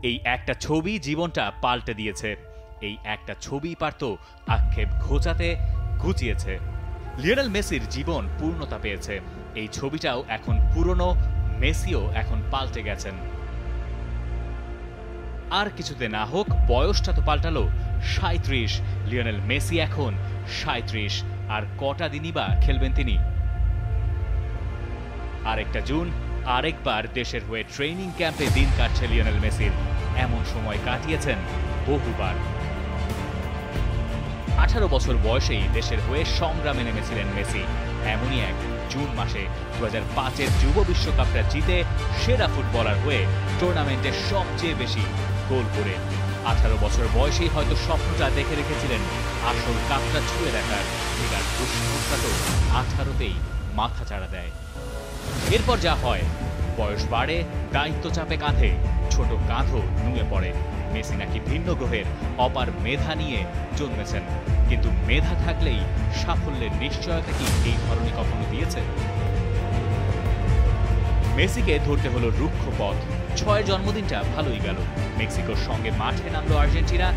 এই একটা ছবি জীবনটা পাল্টে দিয়েছে। এই একটা ছবি পারত আক্ষেপ ঘোচাতে, ঘুচিয়েছে। লিওনেল মেসির জীবন পূর্ণতা পেয়েছে। এই ছবিটাও এখন পুরনো, মেসিও এখন পাল্টে গেছেন। আর কিছুতে না হোক বয়সটা তো পাল্টালো, ৩৭। লিওনেল মেসি এখন ৩৭। আর কটা দিনই বা খেলবেন তিনি? আরেকটা জুন, আরেকবার দেশের হয়ে ট্রেনিং ক্যাম্পে দিন কাটছে লিওনেল মেসির। এমন সময় কাটিয়েছেন বহুবার। ১৮ বছর বয়সেই দেশের হয়ে সংগ্রামে নেমেছিলেন মেসি। এমনই এক জুন মাসে ২০০৫-এর যুব বিশ্বকাপটা জিতে সেরা ফুটবলার হয়ে টুর্নামেন্টে সবচেয়ে বেশি গোল করে ১৮ বছর বয়সেই হয়তো স্বপ্নটা দেখে রেখেছিলেন আসল কাপটা ছুঁয়ে দেখার। এবার দুঃস্বপ্নটা তো ১৮তেই মাথা চাড়া দেয়। এরপর যা হয়, বয়স বাড়ে, দায়িত্ব চাপে কাঁধে, ছোট কাঁধও নুয়ে পড়ে। মেসি নাকি ভিন্ন গ্রহের অপার মেধা নিয়ে জন্মেছেন, কিন্তু মেধা থাকলেই সাফল্যের নিশ্চয়তা কি এই ধরনের কখনো দিয়েছে? মেসিকে ধরতে হলো রুক্ষ পথ। ৬ জন্মদিনটা ভালোই গেল। মেক্সিকোর সঙ্গে মাঠে নামলো আর্জেন্টিনা।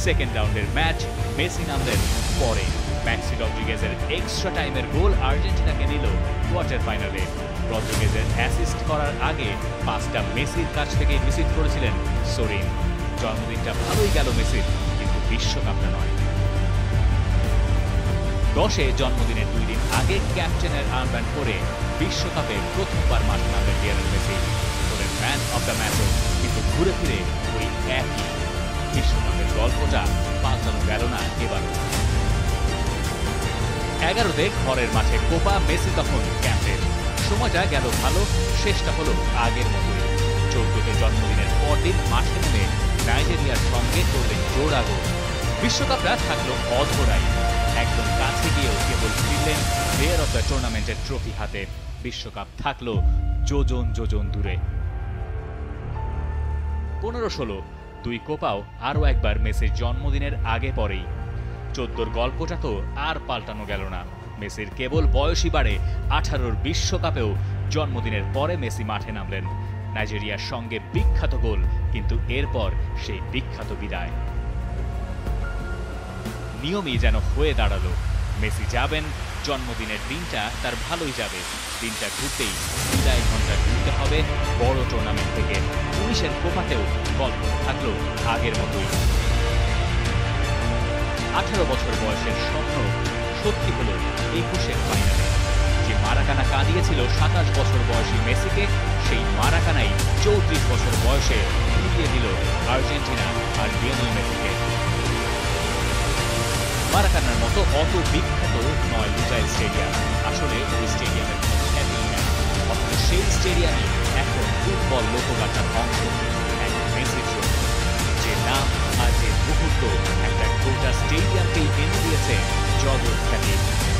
সেকেন্ড রাউন্ডের ম্যাচ মেসি নামলেন পরে। ম্যাক্সি রদ্রিগেজের এক্সট্রা টাইমের গোল আর্জেন্টিনাকে নিল কোয়ার্টার ফাইনালে। রদ্রিগেজের অ্যাসিস্ট করার আগে পাসটা মেসির কাছ থেকে রিসিভ করেছিলেন সোরিন। জন্মদিনটা ভালোই গেল মেসির, কিন্তু বিশ্বকাপটা নয়। ১০-এ জন্মদিনের ২ দিন আগে ক্যাপ্টেনের আর্মব্যান্ড পরে বিশ্বকাপে প্রথমবার মাঠে নামলেন লিওনেল মেসি। হলেন ম্যান অব দ্য ম্যাচও, কিন্তু ঘুরে ফিরে ওই একই বিশ্বকাপের গল্পটা পাল্টানো গেল না এবারও। ১১-তে ঘরের মাঠে কোপা, মেসি তখন ক্যাম্পে। সময়টা গেল ভালো, শেষটা হলো আগের মতোই। ১৪-তে জন্মদিনের পরদিন মাঠে নেমে নাইজেরিয়ার সঙ্গে করলেন জোড়া গোল। বিশ্বকাপটা থাকলো অধরাই। একদম কাছে গিয়েও কেবল ফিরলেন প্লেয়ার অফ দ্য টুর্নামেন্টের ট্রফি হাতে। বিশ্বকাপ থাকলো যোজন যোজন দূরে। ১৫-১৬ দুই কোপাও আরও একবার মেসির জন্মদিনের আগে পরেই। ১৪-র গল্পটা তো আর পাল্টানো গেল না। মেসির কেবল বয়সই বাড়ে। ১৮-র বিশ্বকাপেও জন্মদিনের পরে মেসি মাঠে নামলেন। নাইজেরিয়ার সঙ্গে বিখ্যাত গোল, কিন্তু এরপর সেই বিখ্যাত বিদায়। নিয়মই যেন হয়ে দাঁড়ালো। মেসি যাবেন, জন্মদিনের দিনটা তার ভালোই যাবে। দিনটা ঘুরতেই বিদায় ঘন্টা ঘুরতে হবে বড় টুর্নামেন্ট থেকে। ১৯-এর কোপাতেও গল্প থাকলো আগের মতোই। ১৮ বছর বয়সের স্বপ্ন সত্যি হলো ২১-এর ফাইনালে। যে মারাকানা কাঁদিয়েছিল ২৭ বছর বয়সী মেসিকে, সেই মারাকানাই ৩৪ বছর বয়সে ফিরিয়ে দিল আর্জেন্টিনা আর লিওনেল মেসিকে। মারাকানার মতো অত বিখ্যাত নয় লুজাইল স্টেডিয়াম। আসলে ওই স্টেডিয়ামের কোনো খ্যাতিই নেই। অথচ সেই স্টেডিয়ামই এখন ফুটবল লোকগাথার অংশ, এক মেসির জন্য। যে নাম আর যে মুহূর্ত একটা গোটা স্টেডিয়ামকেই এনে দিয়েছে জগৎ খ্যাতি।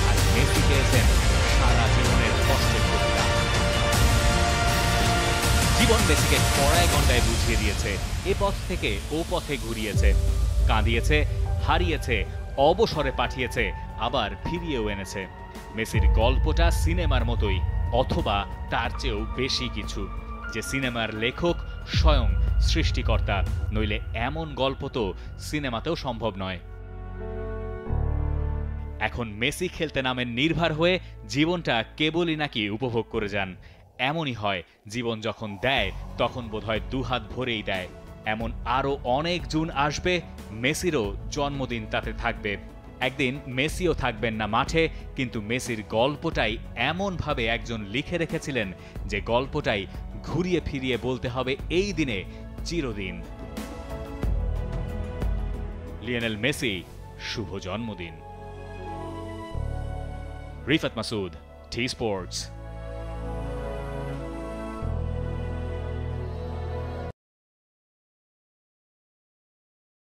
আর মেসি পেয়েছেন সারা জীবনের কষ্টের প্রতিদান। জীবন মেসিকে কড়ায় গন্ডায় বুঝিয়ে দিয়েছে। এ পথ থেকে ও পথে ঘুরিয়েছে, কাঁদিয়েছে, হারিয়েছে, অবসরে পাঠিয়েছে, আবার ফিরিয়েও এনেছে। মেসির গল্পটা সিনেমার মতোই, অথবা তার চেয়েও বেশি কিছু। যে সিনেমার লেখক স্বয়ং সৃষ্টিকর্তা, নইলে এমন গল্প তো সিনেমাতেও সম্ভব নয়। এখন মেসি খেলতে নামেন নির্ভর হয়ে, জীবনটা কেবলই নাকি উপভোগ করে যান। এমনই হয়, জীবন যখন দেয় তখন বোধহয় দুহাত ভরেই দেয়। এমন আরও অনেক জুন আসবে, মেসিরও জন্মদিন তাতে থাকবে। একদিন মেসিও থাকবেন না মাঠে, কিন্তু মেসির গল্পটাই এমনভাবে একজন লিখে রেখেছিলেন যে গল্পটাই ঘুরিয়ে ফিরিয়ে বলতে হবে এই দিনে চিরদিন। লিওনেল মেসি, শুভ জন্মদিন। Rifat Masud, T Sports.